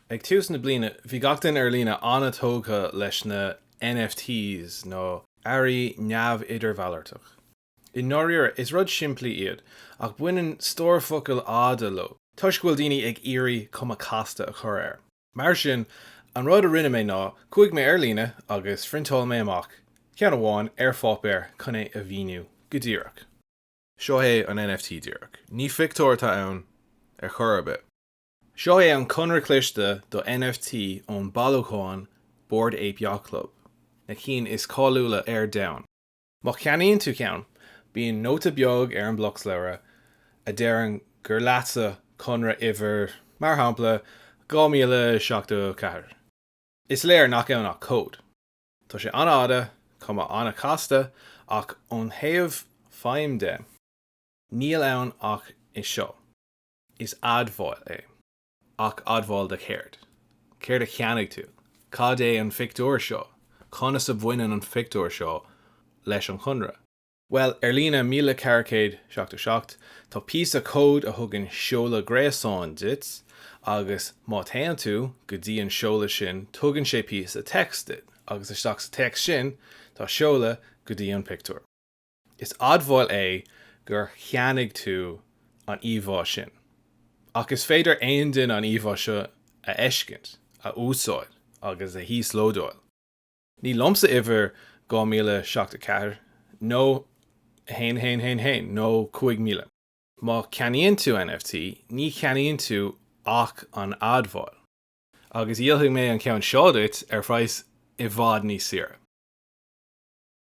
Ag tús na bliana, bhí gachtain ar lína anna tóga leis na NFTs nó iarraí neamh idirbhealtartach. I nóiríre is rud siimplí iad, ach buineann stór focail áda lo. Tuis go bhfuil daoine ag iarraí cuma casta a chur air. Mar sin, an rud a rinne mé ná, chuig mé ar lína agus frintáil mé amach, ceann amháin ar fápéir chun é a bhíniú go díreach. Seo é an NFT díreach. Ní fictúirtá ann ar chur bit. Seo é an conra cliste do NFT ón bailúcháin Bored Ape Yacht Club. Na cín is cáúla ar down. Má ceanaíonn tú ceann, bíonn nóta beag ar an blocs leire a deireann gur leatsa conra ihir mar shampla 2074. Is léir nach ann ach cód. Tá sé an-áda cuma anna casta ach ón thaobh fáim de. Níl ann ach is seo. Is admháil é. Ach admháil de céird. Céird a cheannaigh tú. Cad é an fictúir seo. Chuna sa bhaineann an fictúir seo leis an chunra. Well, ar lína 1477, tá píos a cód a thugann seola gréasáin dit, agus má taan tú go dtí an seola sin tugann sé píos a text dit, agus isteach sa text sin tá seola go dtí an pictúr. Is admháil é gur cheannaigh tú an íomhá sin. Ach is féidir aon duine an íomhá seo a eiscint, a úsáid, agus a híos lódáil. Ní lomsa ihir 2074, nó hain, nó 5,000. Má ceanaíonn tú NFT, ní ceanaíonn tú ach an admháil. Agus dhéalfaidh mé an ceann seoduit ar phraghas i bhfad níos saoire.